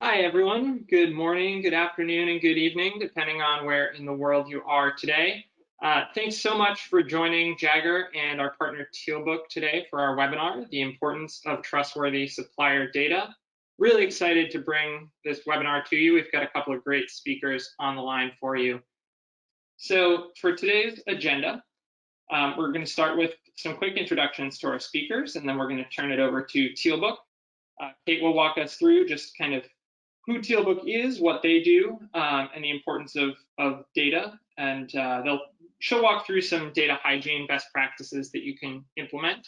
Hi, everyone. Good morning, good afternoon, and good evening, depending on where in the world you are today. Thanks so much for joining JAGGAER and our partner Tealbook today for our webinar, The Importance of Trustworthy Supplier Data. Really excited to bring this webinar to you. We've got a couple of great speakers on the line for you. So for today's agenda, we're going to start with some quick introductions to our speakers, and then we're going to turn it over to Tealbook. Kate will walk us through just kind of who Tealbook is, what they do, and the importance of data. And she'll walk through some data hygiene best practices that you can implement.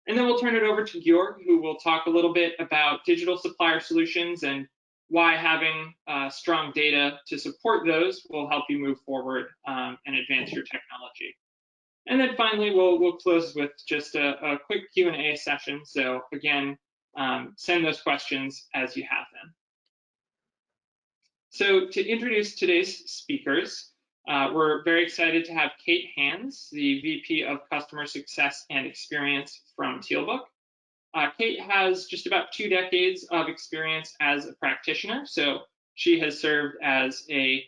And then we'll turn it over to Georg, who will talk a little bit about digital supplier solutions and why having strong data to support those will help you move forward and advance your technology. And then finally, we'll close with just a quick Q&A session. So again, send those questions as you have them. So to introduce today's speakers, we're very excited to have Kate Hands, the VP of Customer Success and Experience from Tealbook. Kate has just about 2 decades of experience as a practitioner. So she has served as a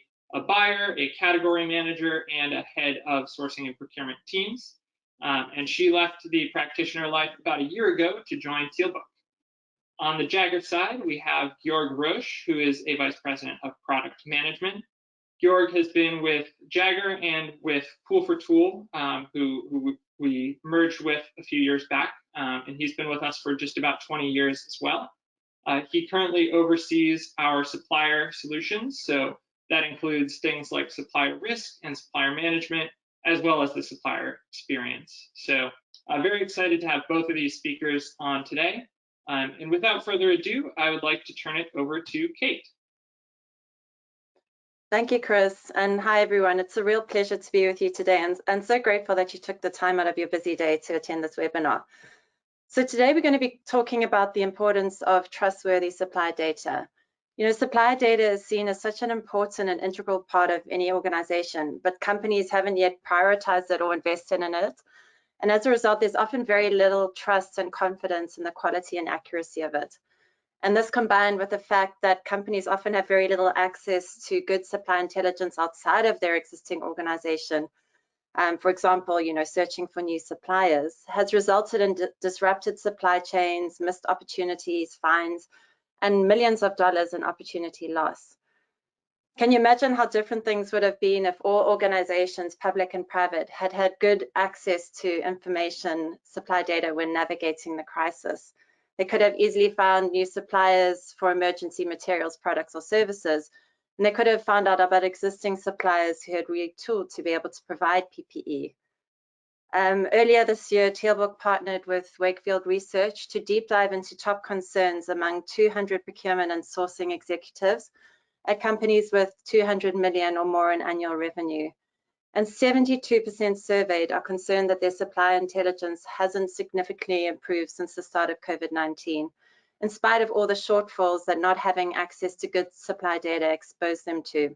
buyer, a category manager, and a head of sourcing and procurement teams. And she left the practitioner life about a year ago to join Tealbook. On the JAGGAER side, we have Georg Roesch, who is a vice president of product management. Georg has been with JAGGAER and with Pool for Tool, who we merged with a few years back, and he's been with us for just about 20 years as well. He currently oversees our supplier solutions, so that includes things like supplier risk and supplier management, as well as the supplier experience. So very excited to have both of these speakers on today. And without further ado, I would like to turn it over to Kate. Thank you, Chris. And hi, everyone. It's a real pleasure to be with you today and so grateful that you took the time out of your busy day to attend this webinar. So today we're going to be talking about the importance of trustworthy supply data. You know, supply data is seen as such an important and integral part of any organization, but companies haven't yet prioritized it or invested in it. And as a result, there's often very little trust and confidence in the quality and accuracy of it. And this combined with the fact that companies often have very little access to good supply intelligence outside of their existing organization, for example, you know, searching for new suppliers, has resulted in disrupted supply chains, missed opportunities, fines, and millions of dollars in opportunity loss. Can you imagine how different things would have been if all organizations, public and private, had had good access to information, supply data when navigating the crisis? They could have easily found new suppliers for emergency materials, products, or services, and they could have found out about existing suppliers who had retooled to be able to provide PPE. Earlier this year, Tealbook partnered with Wakefield Research to deep dive into top concerns among 200 procurement and sourcing executives at companies with 200 million or more in annual revenue. And 72% surveyed are concerned that their supply intelligence hasn't significantly improved since the start of COVID-19, in spite of all the shortfalls that not having access to good supply data exposed them to.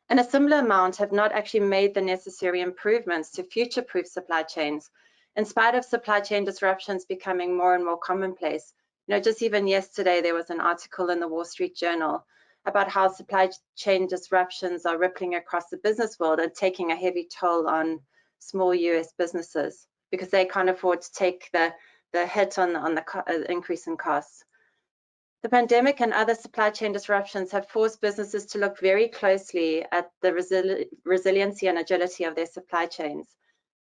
And a similar amount have not actually made the necessary improvements to future-proof supply chains, in spite of supply chain disruptions becoming more and more commonplace. You know, just even yesterday, there was an article in the Wall Street Journal about how supply chain disruptions are rippling across the business world and taking a heavy toll on small US businesses because they can't afford to take the hit on the increase in costs. The pandemic and other supply chain disruptions have forced businesses to look very closely at the resiliency and agility of their supply chains.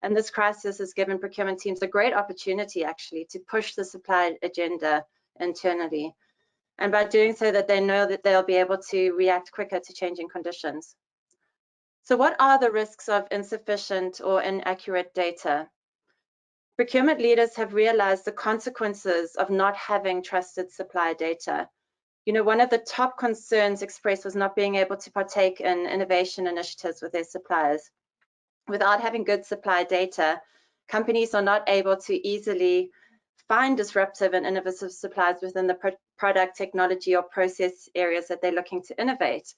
And this crisis has given procurement teams a great opportunity, actually, to push the supply agenda internally. And by doing so, that they know that they'll be able to react quicker to changing conditions. So what are the risks of insufficient or inaccurate data? Procurement leaders have realized the consequences of not having trusted supply data. You know, one of the top concerns expressed was not being able to partake in innovation initiatives with their suppliers. Without having good supply data, companies are not able to easily find disruptive and innovative suppliers within the product, technology, or process areas that they're looking to innovate,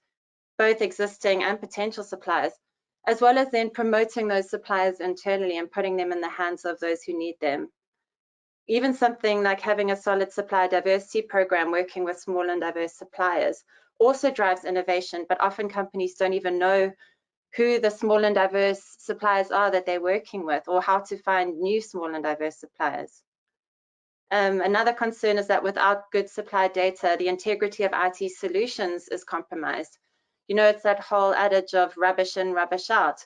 both existing and potential suppliers, as well as then promoting those suppliers internally and putting them in the hands of those who need them. even something like having a solid supplier diversity program working with small and diverse suppliers also drives innovation, but often companies don't even know who the small and diverse suppliers are that they're working with, or how to find new small and diverse suppliers. Another concern is that without good supply data, the integrity of IT solutions is compromised. You know, it's that whole adage of rubbish in, rubbish out.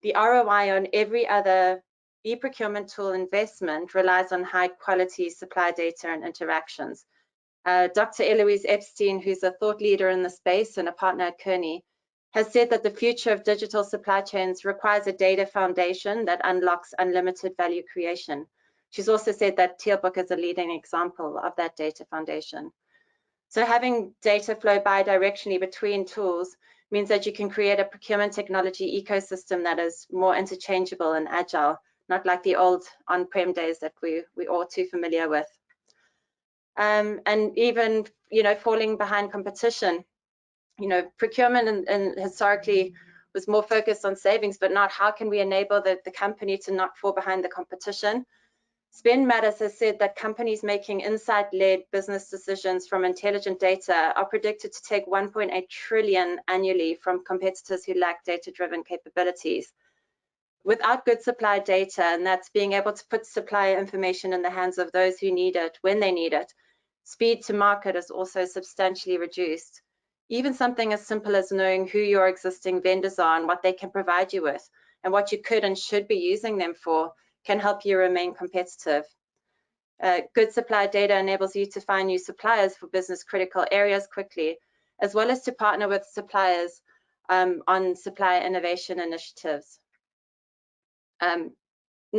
The ROI on every other e-procurement tool investment relies on high quality supply data and interactions. Dr. Eloise Epstein, who's a thought leader in the space and a partner at Kearney, has said that the future of digital supply chains requires a data foundation that unlocks unlimited value creation. She's also said that Tealbook is a leading example of that data foundation. So having data flow bi-directionally between tools means that you can create a procurement technology ecosystem that is more interchangeable and agile, not like the old on-prem days that we're all too familiar with. And even, you know, falling behind competition. You know, procurement and historically was more focused on savings, but not how can we enable the company to not fall behind the competition. Spend Matters has said that companies making insight-led business decisions from intelligent data are predicted to take 1.8 trillion annually from competitors who lack data-driven capabilities. Without good supply data, and that's being able to put supplier information in the hands of those who need it when they need it, speed to market is also substantially reduced. Even something as simple as knowing who your existing vendors are and what they can provide you with and what you could and should be using them for can help you remain competitive. Good supply data enables you to find new suppliers for business critical areas quickly, as well as to partner with suppliers on supplier innovation initiatives.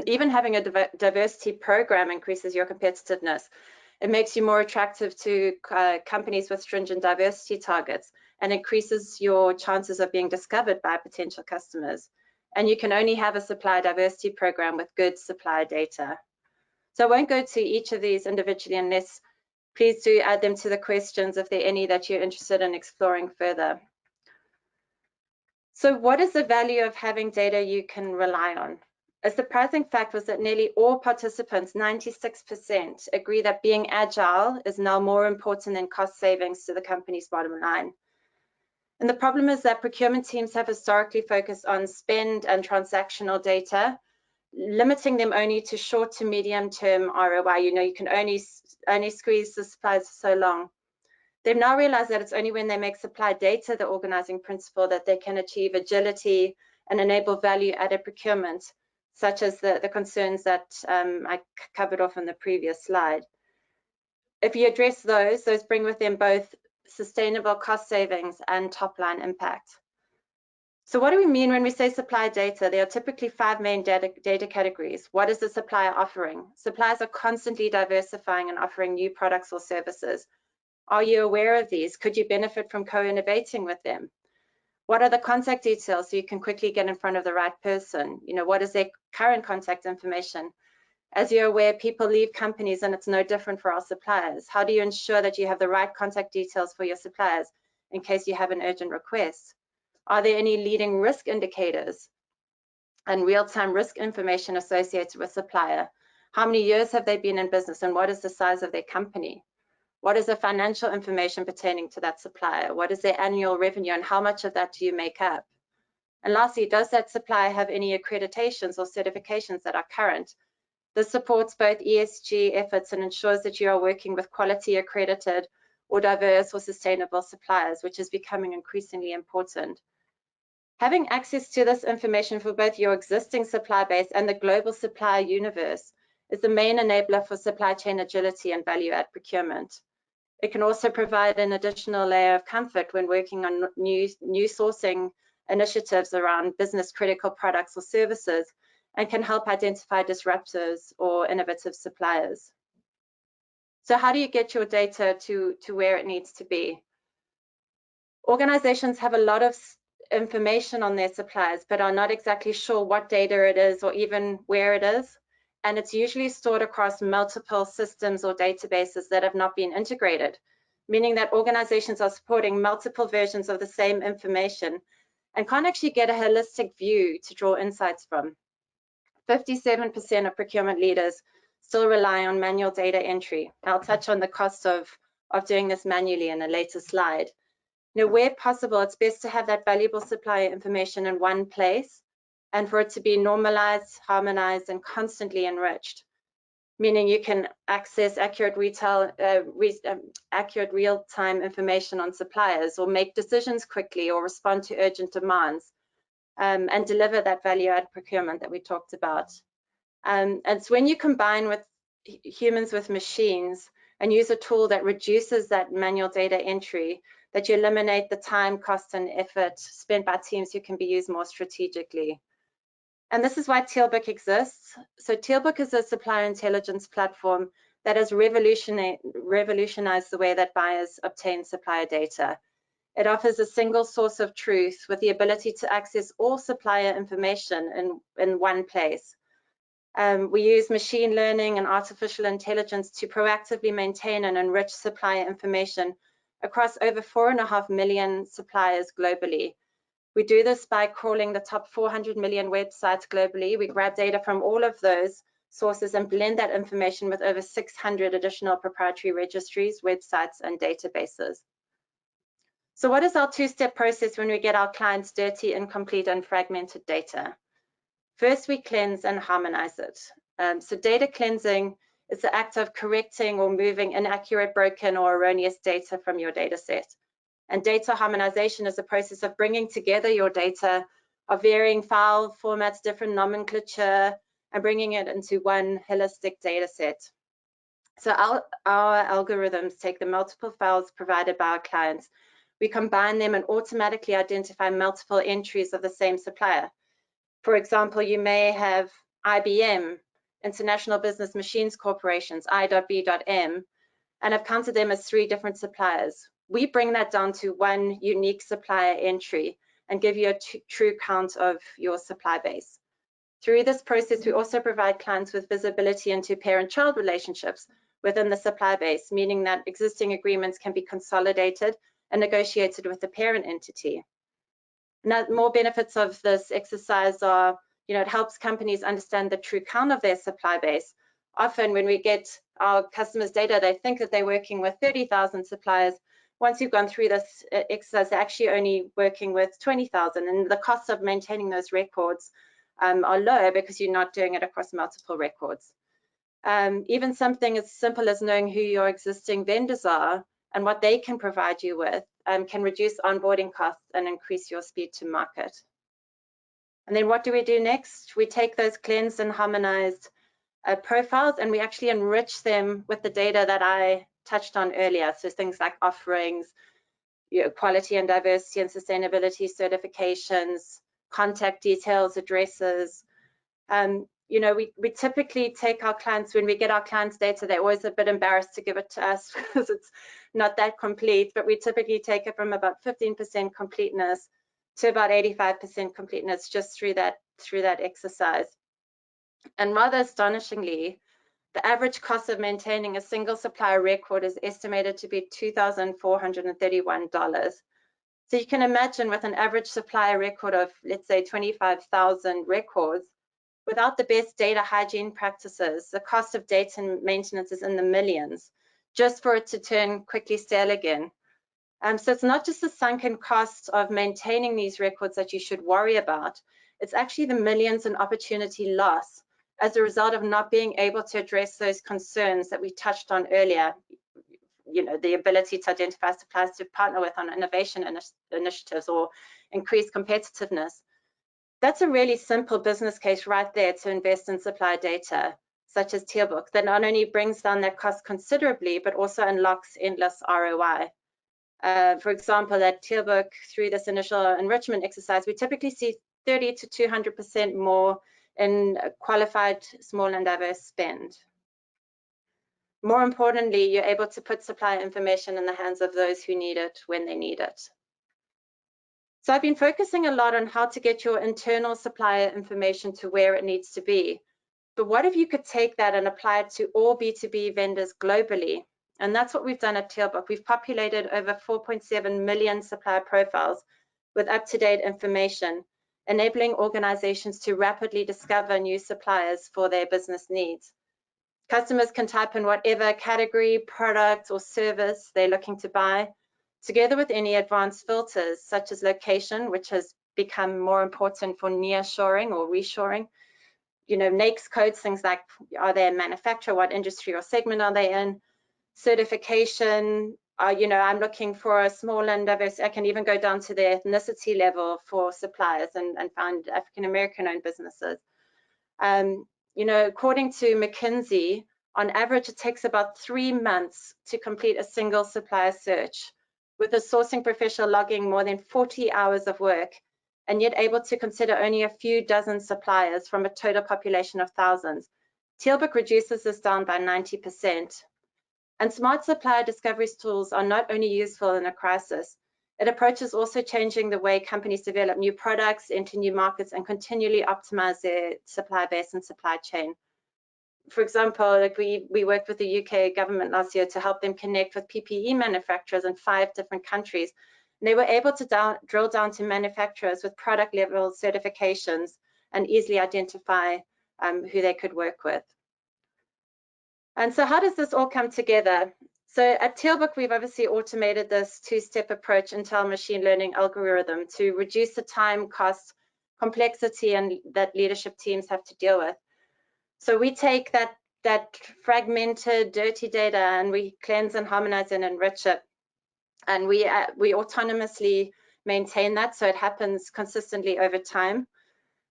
Even having a diversity program increases your competitiveness. It makes you more attractive to companies with stringent diversity targets and increases your chances of being discovered by potential customers. And you can only have a supply diversity program with good supply data. So I won't go to each of these individually unless please do add them to the questions if there are any that you're interested in exploring further. So what is the value of having data you can rely on? A surprising fact was that nearly all participants, 96%, agree that being agile is now more important than cost savings to the company's bottom line. And the problem is that procurement teams have historically focused on spend and transactional data, limiting them only to short to medium term ROI. You know, you can only squeeze the suppliers for so long. They've now realized that it's only when they make supply data the organizing principle that they can achieve agility and enable value-added procurement, such as the concerns that I covered off in the previous slide. If you address those bring with them both sustainable cost savings and top-line impact. So what do we mean when we say supply data? There are typically 5 main data categories. What is the supplier offering? Suppliers are constantly diversifying and offering new products or services. Are you aware of these? Could you benefit from co-innovating with them? What are the contact details so you can quickly get in front of the right person? You know, what is their current contact information? As you're aware, people leave companies and it's no different for our suppliers. How do you ensure that you have the right contact details for your suppliers in case you have an urgent request? Are there any leading risk indicators and real-time risk information associated with supplier? How many years have they been in business and what is the size of their company? What is the financial information pertaining to that supplier? What is their annual revenue and how much of that do you make up? And lastly, does that supplier have any accreditations or certifications that are current? This supports both ESG efforts and ensures that you are working with quality accredited or diverse or sustainable suppliers, which is becoming increasingly important. Having access to this information for both your existing supply base and the global supplier universe is the main enabler for supply chain agility and value-add procurement. It can also provide an additional layer of comfort when working on new sourcing initiatives around business critical products or services, and can help identify disruptors or innovative suppliers. So how do you get your data to where it needs to be? Organizations have a lot of information on their suppliers, but are not exactly sure what data it is or even where it is. And it's usually stored across multiple systems or databases that have not been integrated, meaning that organizations are supporting multiple versions of the same information and can't actually get a holistic view to draw insights from. 57% of procurement leaders still rely on manual data entry. I'll touch on the cost of doing this manually in a later slide. Where possible, it's best to have that valuable supplier information in one place and for it to be normalized, harmonized, and constantly enriched, meaning you can access accurate real-time information on suppliers or make decisions quickly or respond to urgent demands and deliver that value-add procurement that we talked about. And so when you combine with humans with machines and use a tool that reduces that manual data entry, that you eliminate the time, cost, and effort spent by teams who can be used more strategically. And this is why Tealbook exists. So Tealbook is a supplier intelligence platform that has revolutionized the way that buyers obtain supplier data. It offers a single source of truth with the ability to access all supplier information in one place. We use machine learning and artificial intelligence to proactively maintain and enrich supplier information across over 4.5 million suppliers globally. We do this by crawling the top 400 million websites globally. We grab data from all of those sources and blend that information with over 600 additional proprietary registries, websites, and databases. So what is our two-step process when we get our clients' dirty, incomplete, and fragmented data? First, we cleanse and harmonize it. So data cleansing is the act of correcting or moving inaccurate, broken, or erroneous data from your data set. And data harmonization is the process of bringing together your data of varying file formats, different nomenclature, and bringing it into one holistic data set. So our algorithms take the multiple files provided by our clients. We combine them and automatically identify multiple entries of the same supplier. For example, you may have IBM, International Business Machines Corporations, I.B.M, and have counted them as 3 different suppliers. We bring that down to one unique supplier entry and give you a true count of your supply base. Through this process, we also provide clients with visibility into parent-child relationships within the supply base, meaning that existing agreements can be consolidated and negotiated with the parent entity. Now, more benefits of this exercise are, it helps companies understand the true count of their supply base. Often when we get our customers' data, they think that they're working with 30,000 suppliers. Once you've gone through this exercise, they're actually only working with 20,000, and the cost of maintaining those records are low because you're not doing it across multiple records. Even something as simple as knowing who your existing vendors are and what they can provide you with can reduce onboarding costs and increase your speed to market. And then what do we do next? We take those cleansed and harmonized profiles and we actually enrich them with the data that I touched on earlier. So things like offerings, quality and diversity and sustainability certifications, contact details, addresses. We typically take our clients, when we get our clients' data, they're always a bit embarrassed to give it to us because it's not that complete, but we typically take it from about 15% completeness to about 85% completeness just through that exercise. And rather astonishingly, the average cost of maintaining a single supplier record is estimated to be $2,431. So you can imagine with an average supplier record of, let's say, 25,000 records, without the best data hygiene practices, the cost of data maintenance is in the millions, just for it to turn quickly stale again. So it's not just the sunken cost of maintaining these records that you should worry about, it's actually the millions in opportunity loss as a result of not being able to address those concerns that we touched on earlier. The ability to identify suppliers to partner with on innovation initiatives or increase competitiveness. That's a really simple business case right there to invest in supplier data, such as Tealbook, that not only brings down that cost considerably, but also unlocks endless ROI. For example, at Tealbook, through this initial enrichment exercise, we typically see 30 to 200% more in qualified, small and diverse spend. More importantly, you're able to put supplier information in the hands of those who need it when they need it. So I've been focusing a lot on how to get your internal supplier information to where it needs to be. But what if you could take that and apply it to all B2B vendors globally? And that's what we've done at Tealbook. We've populated over 4.7 million supplier profiles with up-to-date information, enabling organizations to rapidly discover new suppliers for their business needs. Customers can type in whatever category, product, or service they're looking to buy, together with any advanced filters, such as location, which has become more important for nearshoring or reshoring. You know, NAICS codes, things like, are they a manufacturer, what industry or segment are they in? Certification, you know, I'm looking for a small and diverse, I can even go down to the ethnicity level for suppliers and find African-American owned businesses. You know, according to McKinsey, on average, it takes about 3 months to complete a single supplier search, with a sourcing professional logging more than 40 hours of work, and yet able to consider only a few dozen suppliers from a total population of thousands. Tealbook reduces this down by 90%. And smart supplier discovery tools are not only useful in a crisis, it approaches also changing the way companies develop new products, enter new markets, and continually optimize their supply base and supply chain. For example, like we worked with the UK government last year to help them connect with PPE manufacturers in 5 different countries. And they were able to drill down to manufacturers with product level certifications and easily identify who they could work with. And so how does this all come together? So at Tealbook, we've obviously automated this 2-step approach into our machine learning algorithm to reduce the time, cost, complexity, and that leadership teams have to deal with. So we take that fragmented, dirty data and we cleanse and harmonize and enrich it. And we autonomously maintain that, so it happens consistently over time.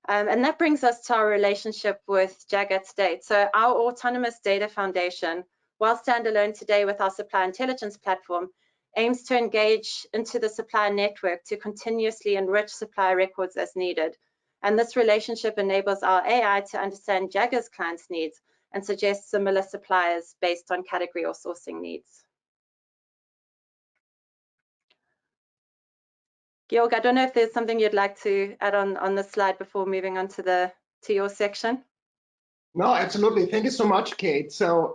And that brings us to our relationship with JAGGAER today. So our autonomous data foundation, while standalone today with our supply intelligence platform, aims to engage into the supplier network to continuously enrich supplier records as needed. And this relationship enables our AI to understand JAGGAER's clients' needs and suggest similar suppliers based on category or sourcing needs. Georg, I don't know if there's something you'd like to add on this slide before moving on to your section. No, absolutely. Thank you so much, Kate. So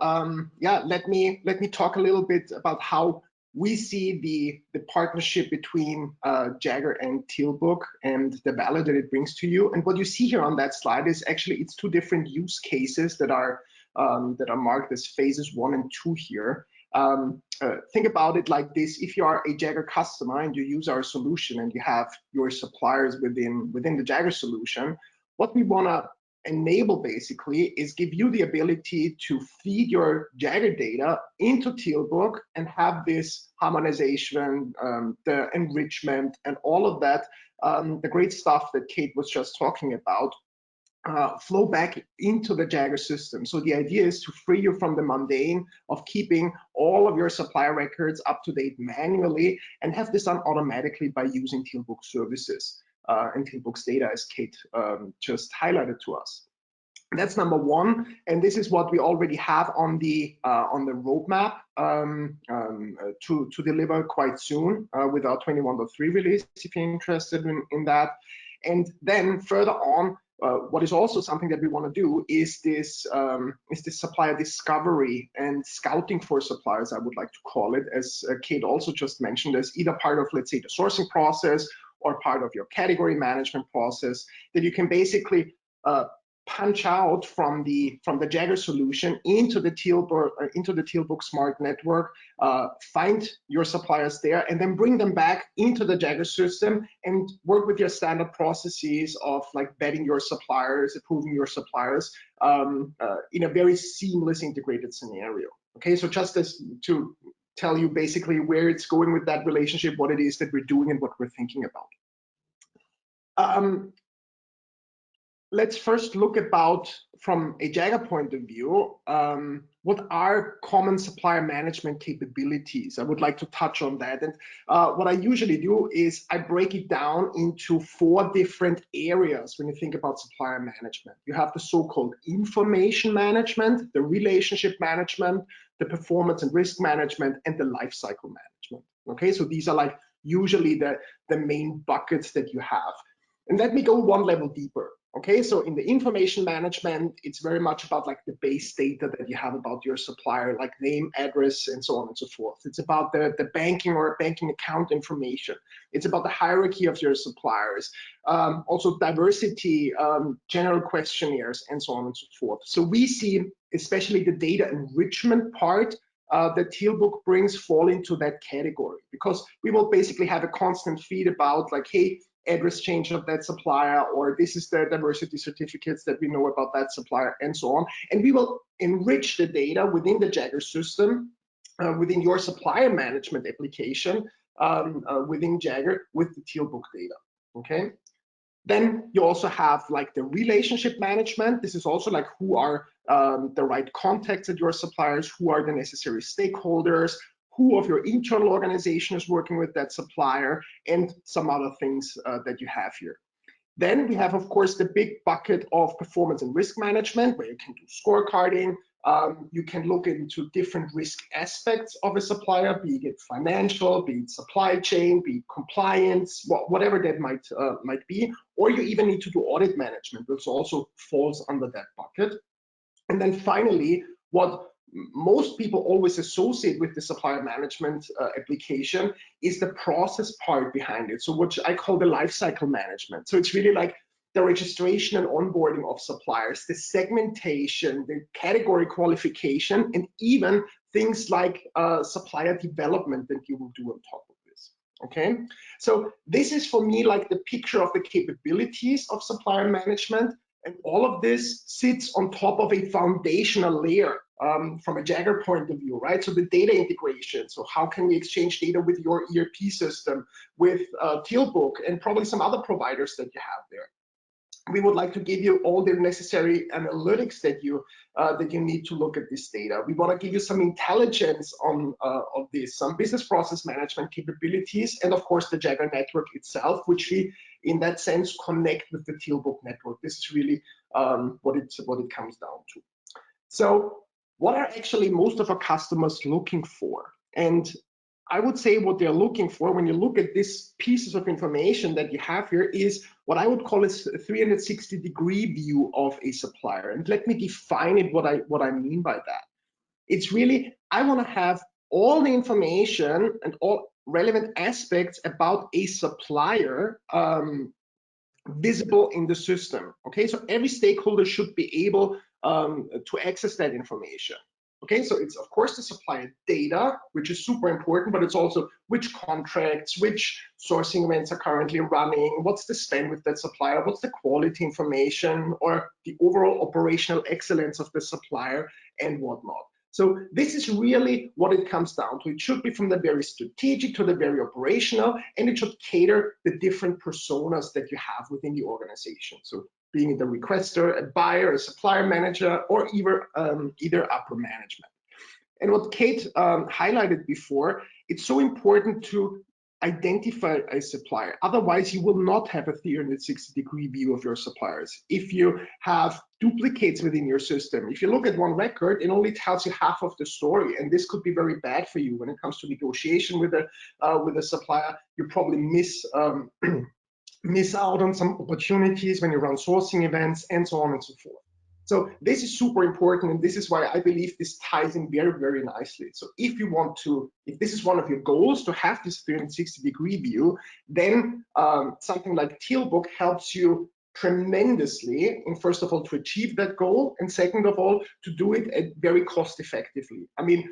yeah, let me talk a little bit about how we see the partnership between JAGGAER and Tealbook and the value that it brings to you. And what you see here on that slide is actually it's 2 different use cases that are marked as phases 1 and 2 here. Think about it like this: if you are a JAGGAER customer and you use our solution and you have your suppliers within the JAGGAER solution, what we want to enable basically is give you the ability to feed your JAGGAER data into Tealbook and have this harmonization, the enrichment, and all of that, the great stuff that Kate was just talking about, flow back into the JAGGAER system. So the idea is to free you from the mundane of keeping all of your supplier records up to date manually and have this done automatically by using Tealbook services and Tealbook's data, as Kate just highlighted to us. That's number 1, and this is what we already have on the roadmap to deliver quite soon with our 21.3 release, if you're interested in that. And then further on, what is also something that we want to do is this supplier discovery and scouting for suppliers, I would like to call it, as Kate also just mentioned, as either part of, let's say, the sourcing process or part of your category management process, that you can basically punch out from the JAGGAER solution into the Tealbook Smart Network, find your suppliers there, and then bring them back into the JAGGAER system and work with your standard processes of like vetting your suppliers, approving your suppliers in a very seamless integrated scenario. Okay, so just as to tell you basically where it's going with that relationship, what it is that we're doing and what we're thinking about. Let's first look about, from a JAGGAER point of view, what are common supplier management capabilities. I would like to touch on that. And what I usually do is I break it down into 4 different areas when you think about supplier management. You have the so-called information management, the relationship management, the performance and risk management, and the lifecycle management. Okay, so these are like usually the main buckets that you have. And let me go 1 level deeper. Okay, so in the information management, it's very much about like the base data that you have about your supplier, like name, address, and so on and so forth. It's about the banking or banking account information. It's about the hierarchy of your suppliers, also diversity, general questionnaires, and so on and so forth. So we see especially the data enrichment part that Tealbook brings fall into that category, because we will basically have a constant feed about like, hey, address change of that supplier, or this is the diversity certificates that we know about that supplier, and so on. And we will enrich the data within the JAGGAER system, within your supplier management application, within JAGGAER with the Tealbook data, okay? Then you also have like the relationship management. This is also like who are the right contacts at your suppliers, who are the necessary stakeholders, who of your internal organization is working with that supplier, and some other things that you have here. Then we have, of course, the big bucket of performance and risk management, where you can do scorecarding. You can look into different risk aspects of a supplier, be it financial, be it supply chain, be it compliance, whatever that might be. Or you even need to do audit management, which also falls under that bucket. And then finally, what most people always associate with the supplier management application is the process part behind it. So what I call the lifecycle management. So it's really like the registration and onboarding of suppliers, the segmentation, the category qualification, and even things like supplier development that you will do on top of this. Okay, so this is for me like the picture of the capabilities of supplier management. And all of this sits on top of a foundational layer from a JAGGAER point of view, right? So the data integration. So how can we exchange data with your ERP system, with Tealbook, and probably some other providers that you have there. We would like to give you all the necessary analytics that you need to look at this data. We want to give you some intelligence on of this, some business process management capabilities, and of course the JAGGAER network itself, which we, in that sense, connect with the Tealbook network. This is really what it comes down to. So, what are actually most of our customers looking for? And I would say what they're looking for when you look at these pieces of information that you have here is what I would call a 360-degree view of a supplier. And let me define it, what I mean by that. It's really, I want to have all the information and all relevant aspects about a supplier visible in the system. Okay, so every stakeholder should be able to access that information. Okay, so it's of course the supplier data, which is super important, but it's also which contracts, which sourcing events are currently running, what's the spend with that supplier, what's the quality information, or the overall operational excellence of the supplier, and whatnot. So this is really what it comes down to. It should be from the very strategic to the very operational, and it should cater the different personas that you have within the organization. So being the requester, a buyer, a supplier manager, or either upper management. And what Kate highlighted before, it's so important to identify a supplier. Otherwise, you will not have a 360-degree view of your suppliers. If you have duplicates within your system, if you look at one record, it only tells you half of the story, and this could be very bad for you when it comes to negotiation with a supplier. You probably miss out on some opportunities when you run sourcing events, and so on and so forth. So this is super important, and this is why I believe this ties in very, very nicely. So if this is one of your goals to have this 360-degree view, then something like Tealbook helps you tremendously, and first of all, to achieve that goal, and second of all, to do it very cost effectively. I mean,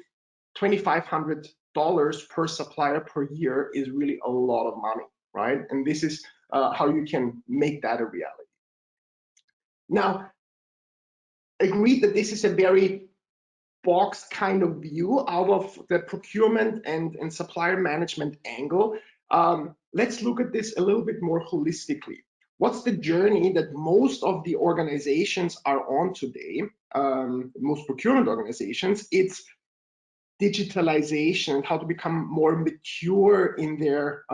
$2,500 per supplier per year is really a lot of money, right? And this is how you can make that a reality. Now, agreed that this is a very box kind of view out of the procurement and supplier management angle. Let's look at this a little bit more holistically. What's the journey that most of the organizations are on today? Most procurement organizations, it's digitalization, how to become more mature in their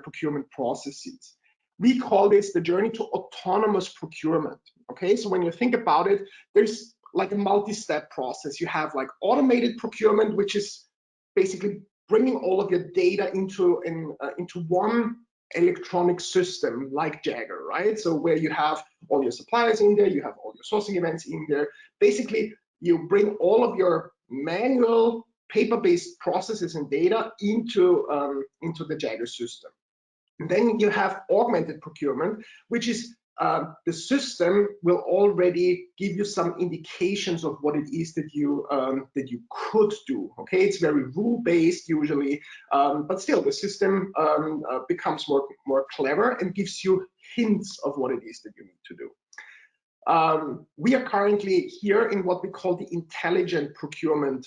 procurement processes. We call this the journey to autonomous procurement. Okay, so when you think about it, there's like a multi-step process. You have like automated procurement, which is basically bringing all of your data into one electronic system like Jagger, right? So where you have all your suppliers in there, you have all your sourcing events in there. Basically, you bring all of your manual paper-based processes and data into the Jagger system. And then you have augmented procurement, which is the system will already give you some indications of what it is that you could do. Okay, it's very rule-based usually, but still the system becomes more clever and gives you hints of what it is that you need to do. We are currently here in what we call the intelligent procurement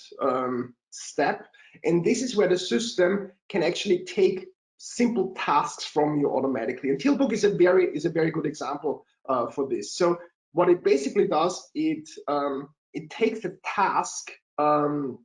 step, and this is where the system can actually take simple tasks from you automatically. And Tealbook is a very good example for this. So what it basically does, it takes a task from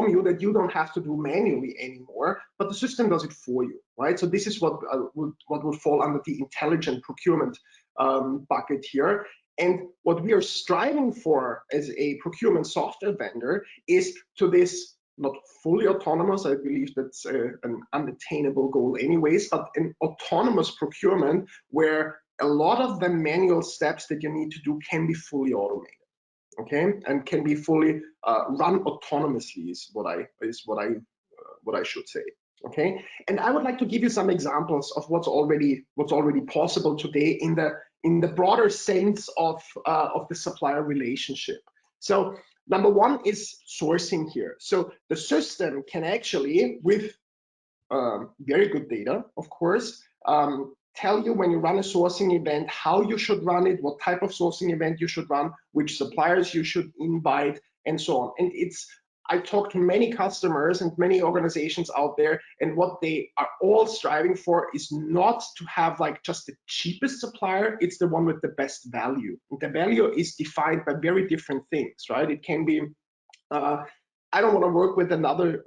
you that you don't have to do manually anymore, but the system does it for you, right? So this is what would fall under the intelligent procurement bucket here. And what we are striving for as a procurement software vendor is to this, not fully autonomous, I believe that's an unattainable goal anyways, but an autonomous procurement where a lot of the manual steps that you need to do can be fully automated, okay, and can be fully run autonomously is what I should say, okay. And I would like to give you some examples of what's already possible today in the broader sense of the supplier relationship. So number one is sourcing here. So the system can actually, with very good data, of course, tell you when you run a sourcing event, how you should run it, what type of sourcing event you should run, which suppliers you should invite, and so on. And I talk to many customers and many organizations out there, and what they are all striving for is not to have like just the cheapest supplier, it's the one with the best value. And the value is defined by very different things, right? It can be, I don't want to work with another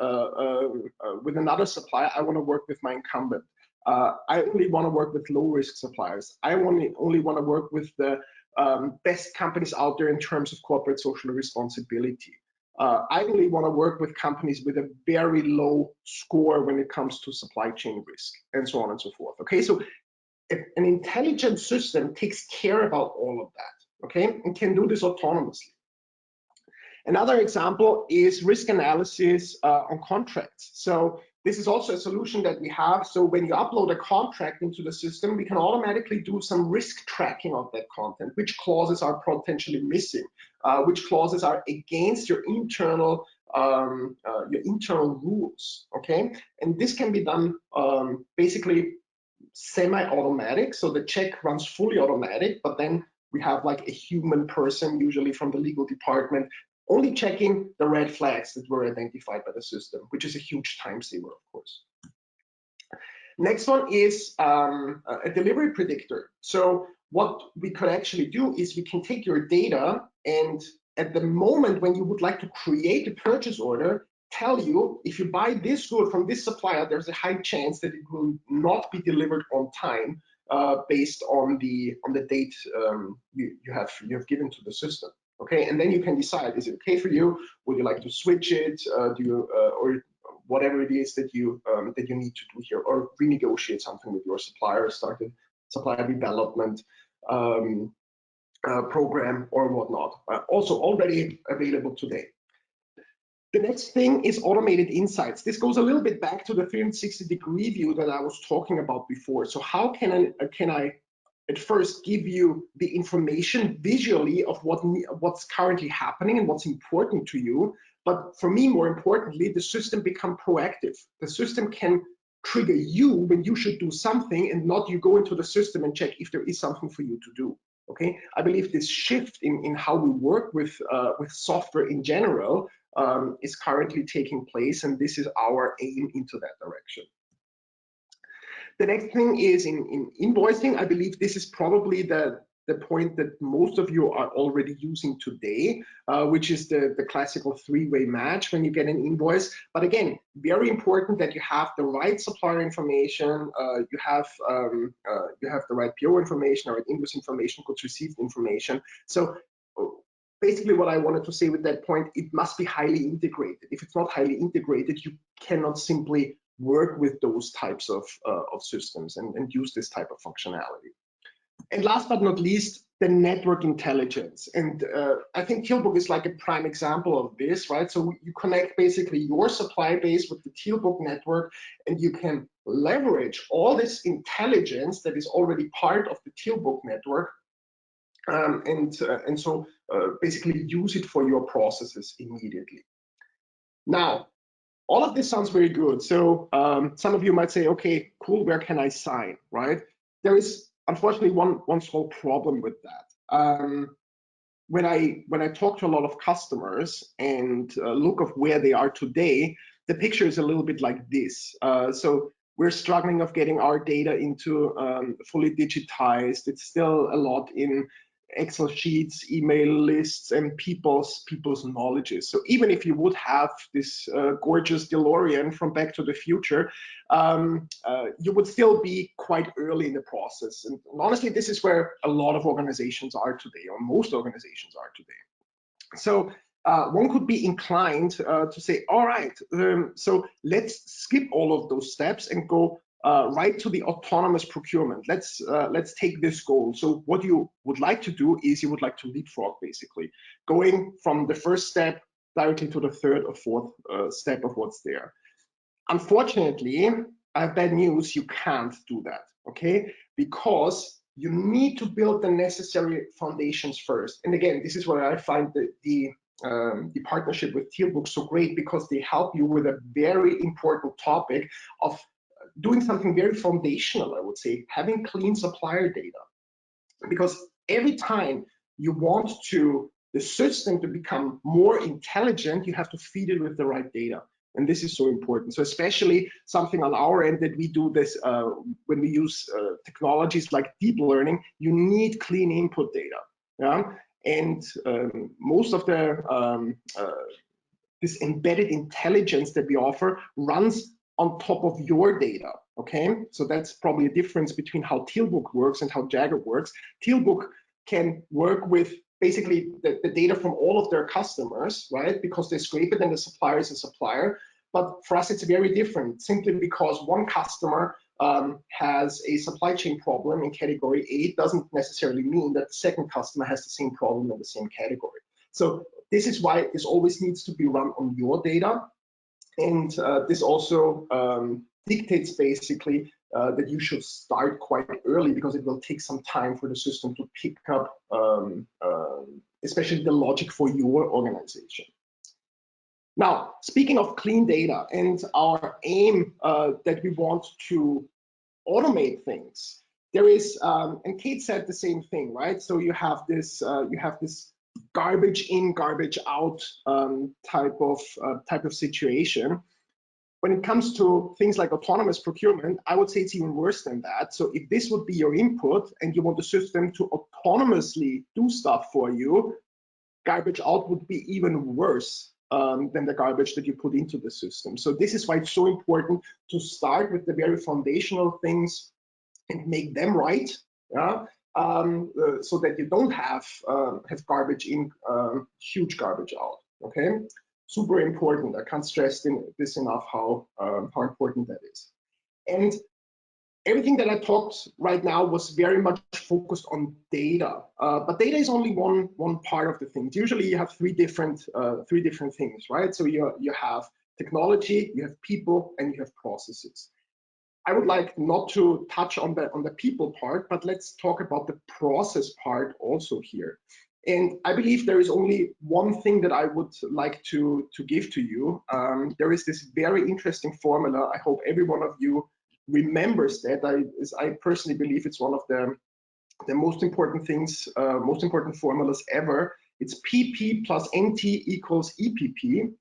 supplier, I want to work with my incumbent. I only want to work with low-risk suppliers. I only want to work with the best companies out there in terms of corporate social responsibility. I only want to work with companies with a very low score when it comes to supply chain risk, and so on and so forth. Okay, so an intelligent system takes care about all of that, okay, and can do this autonomously. Another example is risk analysis on contracts. So this is also a solution that we have. So when you upload a contract into the system, we can automatically do some risk tracking of that content, which clauses are potentially missing, which clauses are against your internal rules, okay? And this can be done basically semi-automatic. So the check runs fully automatic, but then we have like a human person, usually from the legal department, only checking the red flags that were identified by the system, which is a huge time saver, of course. Next one is a delivery predictor. So what we could actually do is we can take your data, and at the moment when you would like to create a purchase order, tell you if you buy this good from this supplier, there's a high chance that it will not be delivered on time based on the date you have given to the system. Okay, and then you can decide, is it okay for you? Would you like to switch it? Do you or whatever it is that you need to do here, or renegotiate something with your supplier, start a supplier development program or whatnot. Also already available today. The next thing is automated insights. This goes a little bit back to the 360-degree view that I was talking about before. So how can I at first give you the information visually of what's currently happening and what's important to you, but for me, more importantly, the system become proactive. The system can trigger you when you should do something, and not you go into the system and check if there is something for you to do. Okay, I believe this shift in how we work with software in general is currently taking place, and this is our aim into that direction. The next thing is in invoicing. I believe this is probably the point that most of you are already using today, which is the classical three-way match when you get an invoice. But again, very important that you have the right supplier information, you have the right PO information, or invoice information, goods received information. So basically what I wanted to say with that point, it must be highly integrated. If it's not highly integrated, you cannot simply work with those types of systems and use this type of functionality. And last but not least, the network intelligence. And I think Tealbook is like a prime example of this, right? So you connect basically your supply base with the Tealbook network, and you can leverage all this intelligence that is already part of the Tealbook network, and so basically use it for your processes immediately. Now, all of this sounds very good. So some of you might say, okay, cool, where can I sign, right? There is unfortunately one small problem with that. When I talk to a lot of customers and look of where they are today, the picture is a little bit like this. So we're struggling of getting our data into fully digitized. It's still a lot in Excel sheets, email lists, and people's knowledges. So even if you would have this gorgeous DeLorean from Back to the Future, you would still be quite early in the process. And honestly, this is where a lot of organizations are today, or most organizations are today. So one could be inclined to say, all right, so let's skip all of those steps and go right to the autonomous procurement. Let's take this goal. So what you would like to do is you would like to leapfrog, basically, going from the first step directly to the third or fourth step of what's there. Unfortunately, I have bad news. You can't do that, okay? Because you need to build the necessary foundations first. And again, this is where I find the partnership with Tealbook so great, because they help you with a very important topic of doing something very foundational, I would say, having clean supplier data. Because every time you want the system to become more intelligent, you have to feed it with the right data. And this is so important. So especially something on our end that we do this when we use technologies like deep learning, you need clean input data. Yeah? And most of the this embedded intelligence that we offer runs on top of your data, okay? So that's probably a difference between how Tealbook works and how JAGGAER works. Tealbook can work with basically the data from all of their customers, right? Because they scrape it and the supplier is a supplier. But for us, it's very different, simply because one customer has a supply chain problem in category A doesn't necessarily mean that the second customer has the same problem in the same category. So this is why this always needs to be run on your data. And this also dictates basically that you should start quite early, because it will take some time for the system to pick up, especially the logic for your organization. Now, speaking of clean data and our aim that we want to automate things, there is, and Kate said the same thing, right? So you have this garbage in, garbage out type of situation. When it comes to things like autonomous procurement, I would say it's even worse than that. So if this would be your input and you want the system to autonomously do stuff for you, garbage out would be even worse than the garbage that you put into the system. So this is why it's so important to start with the very foundational things and make them right, yeah? So that you don't have garbage in, huge garbage out, okay? Super important. I can't stress this enough how important that is. And everything that I talked right now was very much focused on data, but data is only one part of the things. Usually you have three different things, right? So you have technology, you have people, and you have processes. I would like not to touch on the people part, but let's talk about the process part also here. And I believe there is only one thing that I would like to give to you. There is this very interesting formula. I hope every one of you remembers that. I personally believe it's one of the most important things, most important formulas ever. It's PP plus NT equals EPP.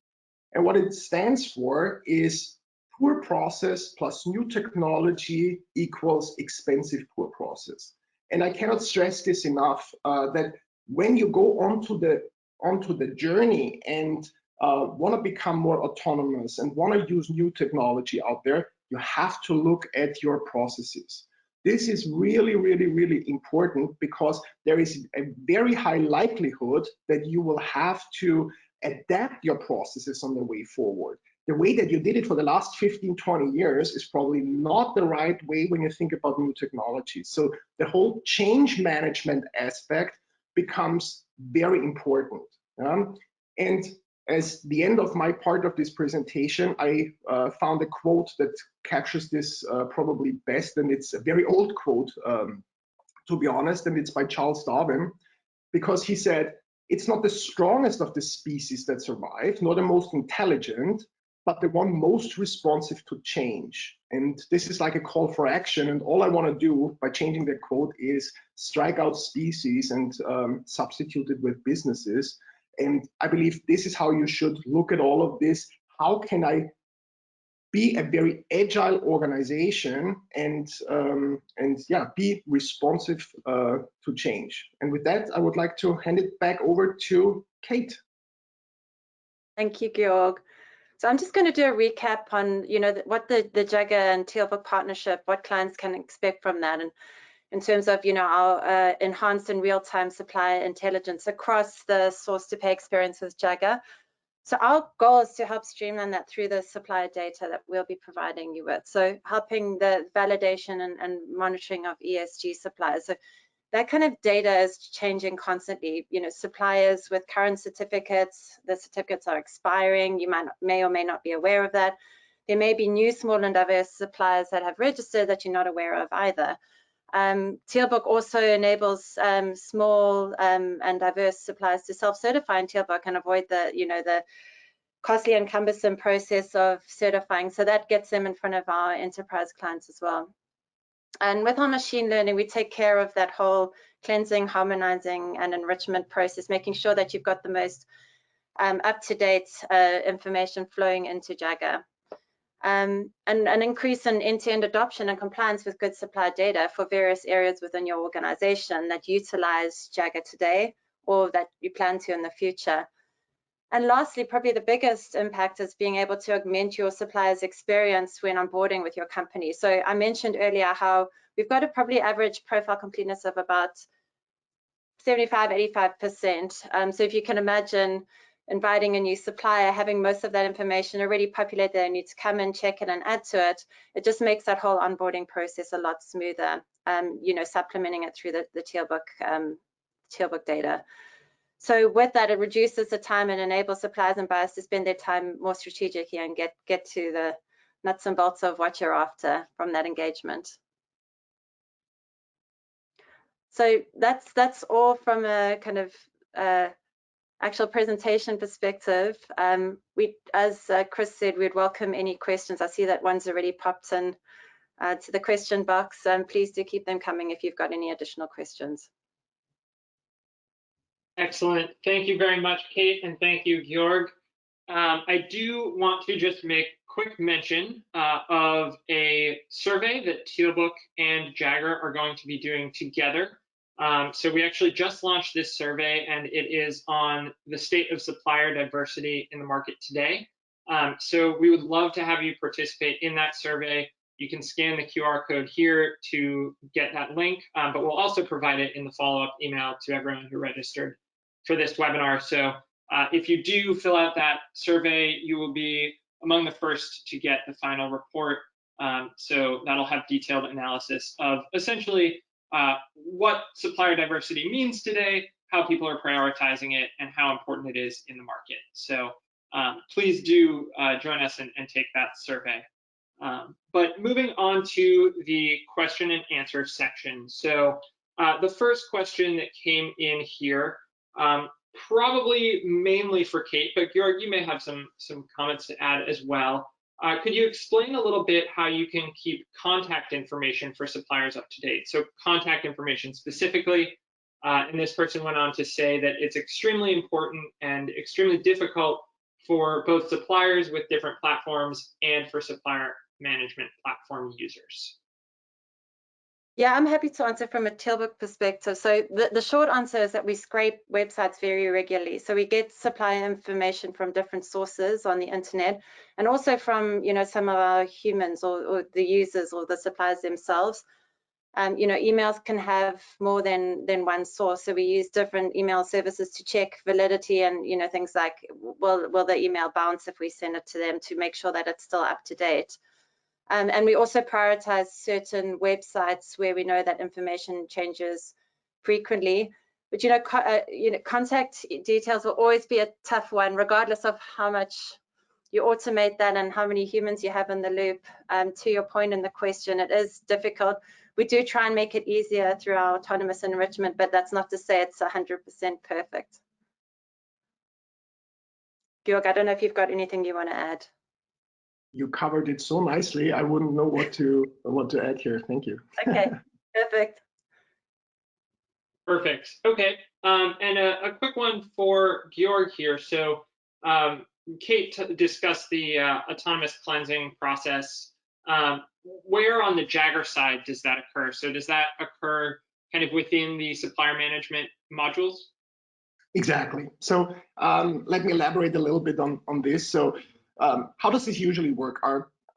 And what it stands for is poor process plus new technology equals expensive poor process. And I cannot stress this enough, that when you go onto the journey and want to become more autonomous and want to use new technology out there, you have to look at your processes. This is really, really, really important, because there is a very high likelihood that you will have to adapt your processes on the way forward. the way that you did it for the last 15, 20 years is probably not the right way when you think about new technologies. So the whole change management aspect becomes very important. And as the end of my part of this presentation, I found a quote that captures this probably best, and it's a very old quote, to be honest, and it's by Charles Darwin, because he said, "It's not the strongest of the species that survive, nor the most intelligent, but the one most responsive to change." And this is like a call for action, and all I want to do by changing the quote is strike out species and substitute it with businesses. And I believe this is how you should look at all of this. How can I be a very agile organization and yeah, be responsive to change? And with that, I would like to hand it back over to Kate. Thank you, Georg. So I'm just going to do a recap on, what the JAGGAER and Tealbook partnership, what clients can expect from that, and in terms of, our enhanced and real-time supplier intelligence across the source-to-pay experience with JAGGAER. So our goal is to help streamline that through the supplier data that we'll be providing you with. So helping the validation and monitoring of ESG suppliers. So that kind of data is changing constantly. Suppliers with current certificates, the certificates are expiring. You may or may not be aware of that. There may be new small and diverse suppliers that have registered that you're not aware of either. Tealbook also enables small and diverse suppliers to self-certify in Tealbook and avoid the costly and cumbersome process of certifying. So that gets them in front of our enterprise clients as well. And with our machine learning, we take care of that whole cleansing, harmonizing, and enrichment process, making sure that you've got the most up-to-date information flowing into JAGGAER. And an increase in end-to-end adoption and compliance with good supply data for various areas within your organization that utilize JAGGAER today or that you plan to in the future. And lastly, probably the biggest impact is being able to augment your supplier's experience when onboarding with your company. So I mentioned earlier how we've got a probably average profile completeness of about 75–85%. So if you can imagine inviting a new supplier, having most of that information already populated, they need to come and check it and add to it. It just makes that whole onboarding process a lot smoother, supplementing it through the Tealbook data. So with that, it reduces the time and enables suppliers and buyers to spend their time more strategically and get to the nuts and bolts of what you're after from that engagement. So that's all from a kind of actual presentation perspective. As Chris said, we'd welcome any questions. I see that one's already popped in to the question box. Please do keep them coming if you've got any additional questions. Excellent. Thank you very much, Kate, and thank you, Georg. I do want to just make quick mention of a survey that Tealbook and JAGGAER are going to be doing together. So we actually just launched this survey, and it is on the state of supplier diversity in the market today. So we would love to have you participate in that survey. You can scan the QR code here to get that link, but we'll also provide it in the follow-up email to everyone who registered for this webinar. So if you do fill out that survey, you will be among the first to get the final report. So that'll have detailed analysis of essentially what supplier diversity means today, how people are prioritizing it, and how important it is in the market. So please do join us and take that survey. But moving on to the question and answer section. So the first question that came in here, probably mainly for Kate, but Georg, you may have some comments to add as well. Could you explain a little bit how you can keep contact information for suppliers up to date? So contact information specifically, and this person went on to say that it's extremely important and extremely difficult for both suppliers with different platforms and for supplier management platform users. Yeah, I'm happy to answer from a Tealbook perspective. So the short answer is that we scrape websites very regularly. So we get supplier information from different sources on the internet, and also from some of our humans or the users or the suppliers themselves. Emails can have more than one source, so we use different email services to check validity and things like will the email bounce if we send it to them, to make sure that it's still up to date. And we also prioritize certain websites where we know that information changes frequently. But contact details will always be a tough one, regardless of how much you automate that and how many humans you have in the loop. To your point in the question, it is difficult. We do try and make it easier through our autonomous enrichment, but that's not to say it's 100% perfect. Georg, I don't know if you've got anything you want to add. You covered it so nicely. I wouldn't know what to add here. Thank you. Okay, perfect. Perfect. Okay. And a quick one for Georg here. So Kate discussed the autonomous cleansing process. Where on the JAGGER side does that occur? So does that occur kind of within the supplier management modules? Exactly. So let me elaborate a little bit on this. So how does this usually work?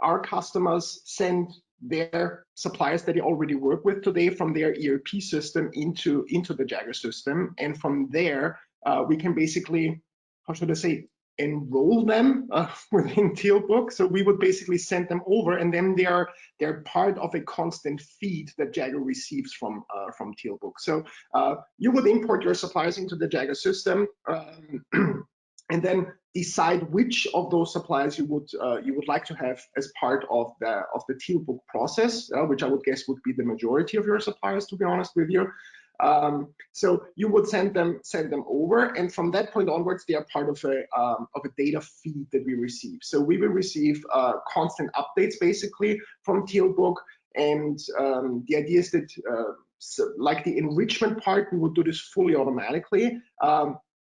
Our customers send their suppliers that they already work with today from their ERP system into the JAGGER system, and from there we can basically, how should I say, enroll them within Tealbook. So we would basically send them over, and then they're part of a constant feed that JAGGER receives from Tealbook. So you would import your suppliers into the JAGGER system, and then decide which of those suppliers you would like to have as part of the Tealbook process, which I would guess would be the majority of your suppliers, to be honest with you. So you would send them over, and from that point onwards, they are part of a data feed that we receive. So we will receive constant updates basically from Tealbook, and the idea is that like the enrichment part, we would do this fully automatically.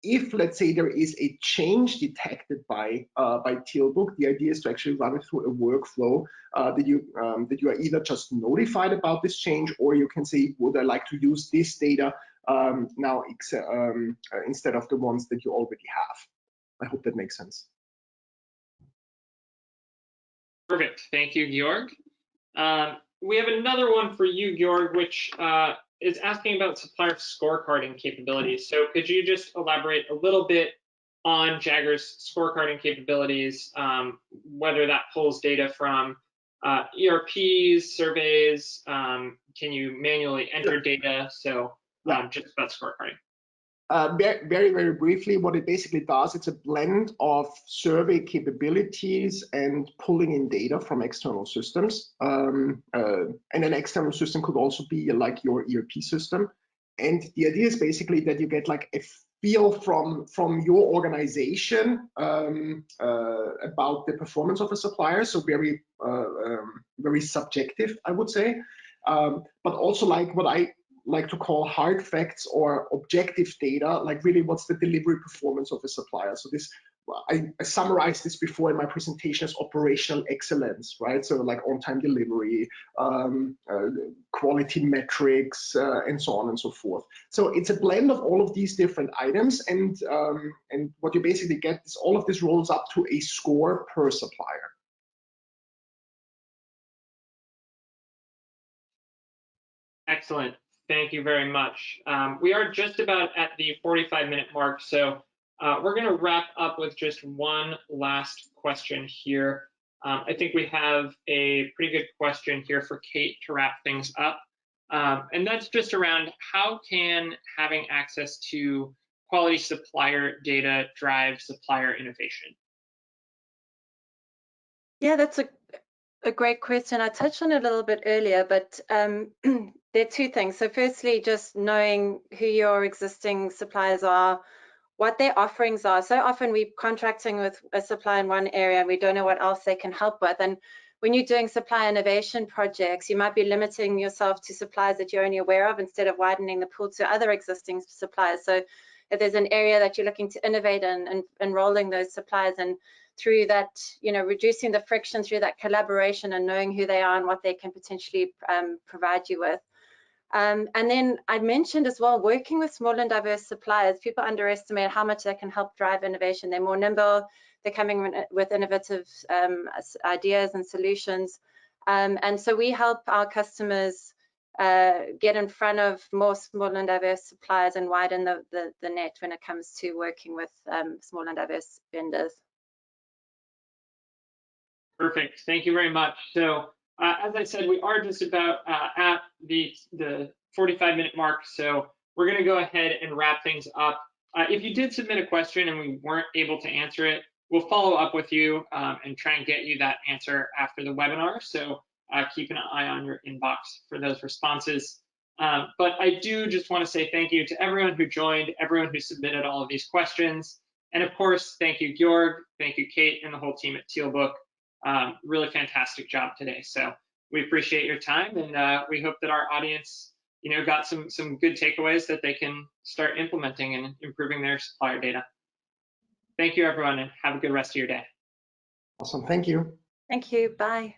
If, let's say, there is a change detected by Tealbook, the idea is to actually run it through a workflow that you are either just notified about this change, or you can say, would I like to use this data now instead of the ones that you already have. I hope that makes sense. Perfect. Thank you, Georg. We have another one for you, Georg, which is asking about supplier scorecarding capabilities. So could you just elaborate a little bit on JAGGER's scorecarding capabilities, whether that pulls data from ERPs, surveys, can you manually enter data? So just about scorecarding. Very, very briefly, what it basically does, it's a blend of survey capabilities and pulling in data from external systems. And an external system could also be like your ERP system. And the idea is basically that you get like a feel from your organization about the performance of a supplier. So very, very subjective, I would say. But also like what I like to call hard facts or objective data, like really what's the delivery performance of a supplier. So this, I summarized this before in my presentation as operational excellence, right? So like on-time delivery, quality metrics, and so on and so forth. So it's a blend of all of these different items, and what you basically get is all of this rolls up to a score per supplier. Excellent. Thank you very much. We are just about at the 45-minute mark, so we're going to wrap up with just one last question here. I think we have a pretty good question here for Kate to wrap things up, and that's just around how can having access to quality supplier data drive supplier innovation? Yeah, that's a great question. I touched on it a little bit earlier, but there are two things. So firstly, just knowing who your existing suppliers are, what their offerings are. So often we're contracting with a supplier in one area and we don't know what else they can help with. And when you're doing supply innovation projects, you might be limiting yourself to suppliers that you're only aware of instead of widening the pool to other existing suppliers. So if there's an area that you're looking to innovate in and enrolling those suppliers, and through that, reducing the friction through that collaboration and knowing who they are and what they can potentially provide you with. And then I mentioned as well, working with small and diverse suppliers. People underestimate how much they can help drive innovation. They're more nimble, they're coming with innovative ideas and solutions. And so we help our customers get in front of more small and diverse suppliers and widen the net when it comes to working with small and diverse vendors. Perfect. Thank you very much. So as I said, we are just about at the 45-minute mark. So we're going to go ahead and wrap things up. If you did submit a question and we weren't able to answer it, we'll follow up with you and try and get you that answer after the webinar. So keep an eye on your inbox for those responses. But I do just want to say thank you to everyone who joined, everyone who submitted all of these questions. And of course, thank you, Georg, thank you, Kate, and the whole team at Tealbook. Really fantastic job today. So we appreciate your time, and we hope that our audience, got some good takeaways that they can start implementing and improving their supplier data. Thank you, everyone, and have a good rest of your day. Awesome. Thank you. Thank you. Bye.